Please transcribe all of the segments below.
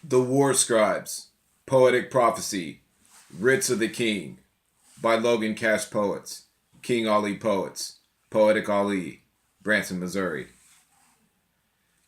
The War Scribes, Poetic Prophecy, Writs of the King, by Logan Cash Poets, King Ali Poets, Poetic Ali, Branson, Missouri.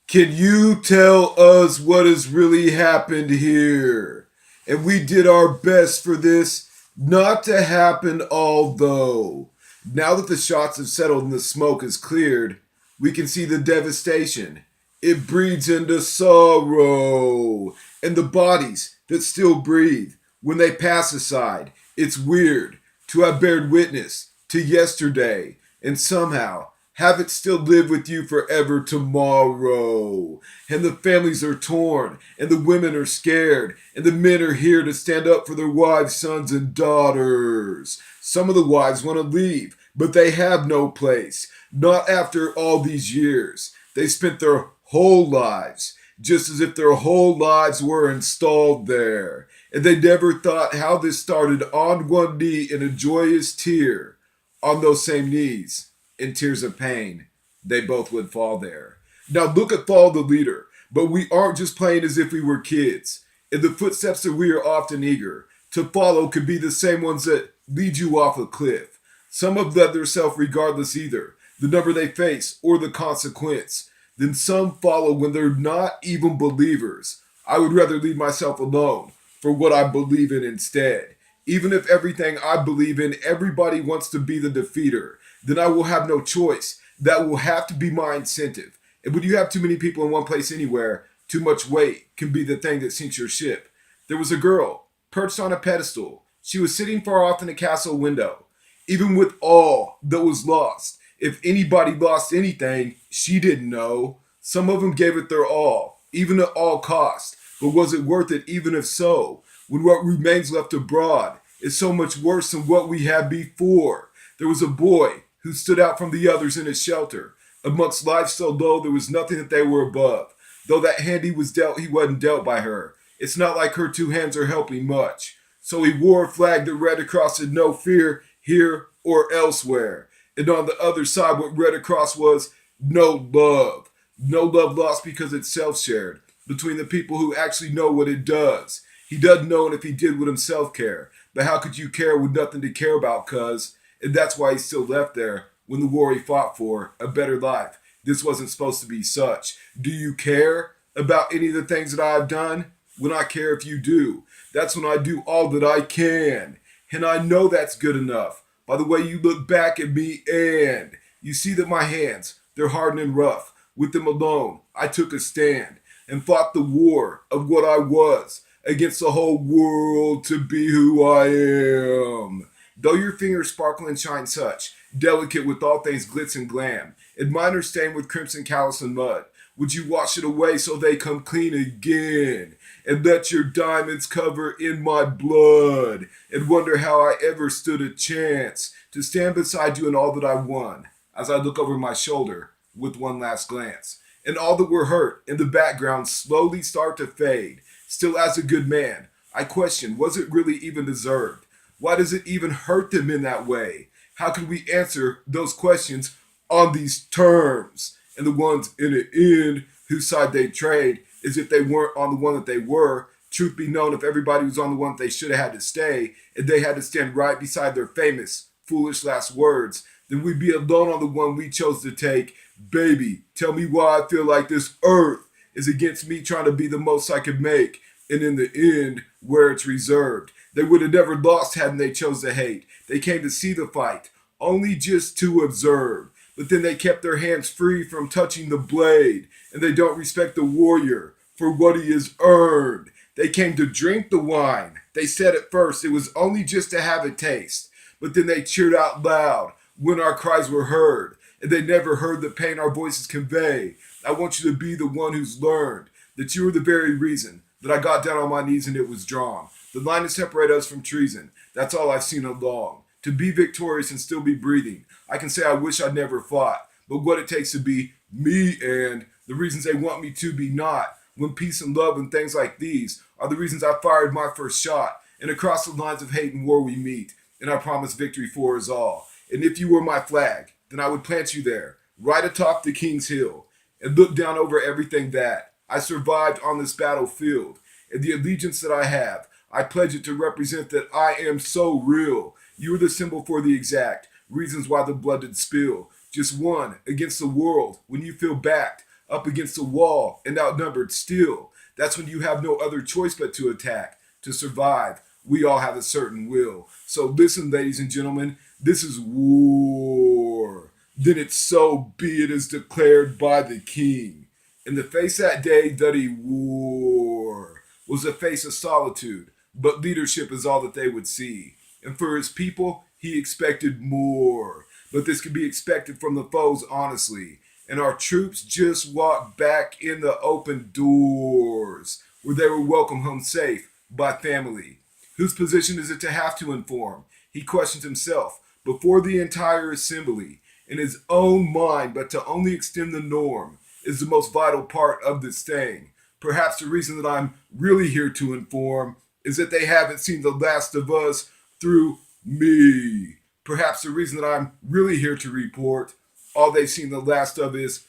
Can you tell us what has really happened here? And we did our best for this not to happen, although. Now that the shots have settled and the smoke is cleared, we can see the devastation. It breeds into sorrow. And the bodies that still breathe when they pass aside. It's weird to have bared witness to yesterday and somehow have it still live with you forever tomorrow. And the families are torn, and the women are scared, and the men are here to stand up for their wives, sons, and daughters. Some of the wives want to leave, but they have no place. Not after all these years. They spent their whole lives, just as if their whole lives were installed there. And they never thought how this started on one knee in a joyous tear. On those same knees, in tears of pain, they both would fall there. Now look at Fall the Leader, but we aren't just playing as if we were kids. And the footsteps that we are often eager to follow could be the same ones that lead you off a cliff. Some have led their self regardless either, the number they face or the consequence. Then some follow when they're not even believers. I would rather leave myself alone for what I believe in instead. Even if everything I believe in, everybody wants to be the defeater, then I will have no choice. That will have to be my incentive. And when you have too many people in one place anywhere, too much weight can be the thing that sinks your ship. There was a girl perched on a pedestal. She was sitting far off in a castle window. Even with all that was lost, if anybody lost anything, she didn't know. Some of them gave it their all, even at all cost. But was it worth it even if so? When what remains left abroad is so much worse than what we had before. There was a boy who stood out from the others in his shelter. Amongst life so low, there was nothing that they were above. Though that hand he was dealt, he wasn't dealt by her. It's not like her two hands are helping much. So he wore a flag that read across it, no fear, here or elsewhere. And on the other side, what read across was no love. No love lost because it's self-shared between the people who actually know what it does. He doesn't know it if he did would himself care. But how could you care with nothing to care about, cuz? And that's why he's still left there when the war he fought for, a better life. This wasn't supposed to be such. Do you care about any of the things that I've done? When I care if you do. That's when I do all that I can. And I know that's good enough. By the way you look back at me and you see that my hands, they're hardened and rough. With them alone, I took a stand and fought the war of what I was against the whole world to be who I am. Though your fingers sparkle and shine such, delicate with all things glitz and glam, and mine are stained with crimson callus and mud, would you wash it away so they come clean again? And let your diamonds cover in my blood, and wonder how I ever stood a chance to stand beside you in all that I won, as I look over my shoulder with one last glance. And all that were hurt in the background slowly start to fade. Still as a good man, I question, was it really even deserved? Why does it even hurt them in that way? How can we answer those questions on these terms? And the ones in the end whose side they trade as if they weren't on the one that they were. Truth be known, if everybody was on the one that they should have had to stay, and they had to stand right beside their famous, foolish last words, then we'd be alone on the one we chose to take. Baby, tell me why I feel like this earth is against me trying to be the most I could make. And in the end, where it's reserved. They would have never lost hadn't they chose to hate. They came to see the fight, only just to observe. But then they kept their hands free from touching the blade. And they don't respect the warrior for what he has earned. They came to drink the wine. They said at first it was only just to have a taste. But then they cheered out loud when our cries were heard. And they never heard the pain our voices convey. I want you to be the one who's learned that you were the very reason that I got down on my knees and it was drawn. The line to separate us from treason. That's all I've seen along. To be victorious and still be breathing. I can say I wish I'd never fought. But what it takes to be me and the reasons they want me to be not. When peace and love and things like these are the reasons I fired my first shot. And across the lines of hate and war we meet. And I promise victory for us all. And if you were my flag, then I would plant you there, right atop the King's Hill. And look down over everything that I survived on this battlefield. and the allegiance that I have. I pledge it to represent that I am so real. You are the symbol for the exact reasons why the blood did spill. Just one against the world when you feel backed up against the wall and outnumbered still. That's when you have no other choice but to attack, to survive. We all have a certain will. So listen, ladies and gentlemen, this is war. Then it's so be it as declared by the king. In the face that day that he wore was a face of solitude, but leadership is all that they would see. And for his people, he expected more. But this could be expected from the foes, honestly. And our troops just walked back in the open doors, where they were welcomed home safe by family. Whose position is it to have to inform? He questioned himself before the entire assembly. In his own mind, but to only extend the norm is the most vital part of this thing. Perhaps the reason that I'm really here to inform is that they haven't seen the last of us through me. Perhaps the reason that I'm really here to report all they've seen the last of is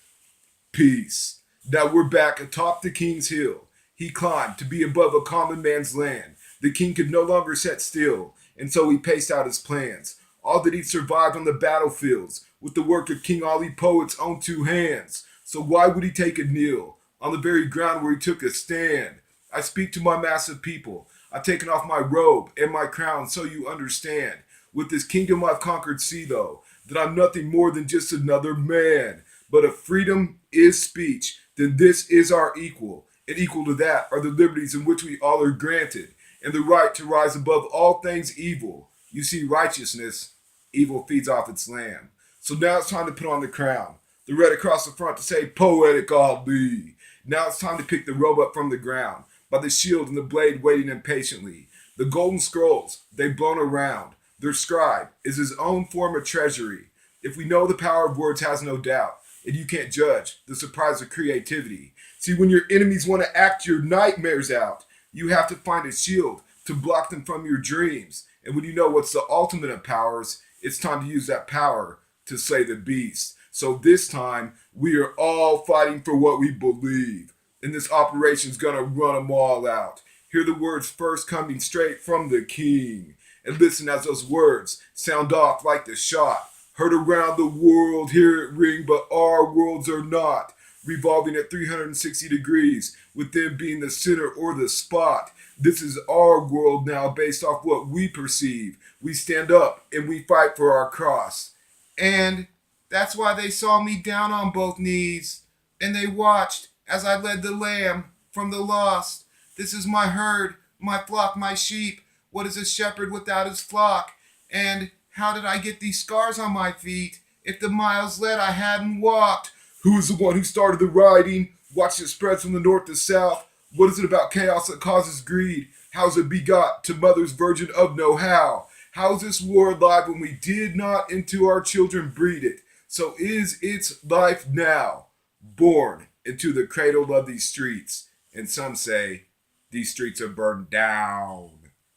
peace. Now we're back atop the king's hill. He climbed to be above a common man's land. The king could no longer sit still, and so he paced out his plans. All that he'd survived on the battlefields with the work of King Ali Poet's own two hands. So why would he take a kneel on the very ground where he took a stand? I speak to my massive people. I've taken off my robe and my crown so you understand. With this kingdom I've conquered, see though, that I'm nothing more than just another man. But if freedom is speech, then this is our equal. And equal to that are the liberties in which we all are granted, and the right to rise above all things evil. You see, righteousness, evil feeds off its lamb. So now it's time to put on the crown. The red across the front to say Poetic Ali. Now it's time to pick the robe up from the ground, by the shield and the blade waiting impatiently. The golden scrolls, they've blown around. Their scribe is his own form of treasury. If we know the power of words has no doubt, and you can't judge the surprise of creativity. See, when your enemies want to act your nightmares out, you have to find a shield to block them from your dreams. And when you know what's the ultimate of powers, it's time to use that power to slay the beast. So this time, we are all fighting for what we believe. And this operation's gonna run them all out. Hear the words first coming straight from the king. And listen as those words sound off like the shot. Heard around the world, hear it ring, but our worlds are not revolving at 360 degrees, with them being the center or the spot. This is our world now based off what we perceive. We stand up and we fight for our cross. And that's why they saw me down on both knees, and they watched as I led the lamb from the lost. This is my herd, my flock, my sheep. What is a shepherd without his flock? And how did I get these scars on my feet if the miles led I hadn't walked? Who is the one who started the riding? Watched it spread from the north to south. What is it about chaos that causes greed? How's it begot to mother's virgin of no how? How is this war alive when we did not into our children breed it? So is its life now born into the cradle of these streets? And some say these streets are burned down.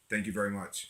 Thank you very much.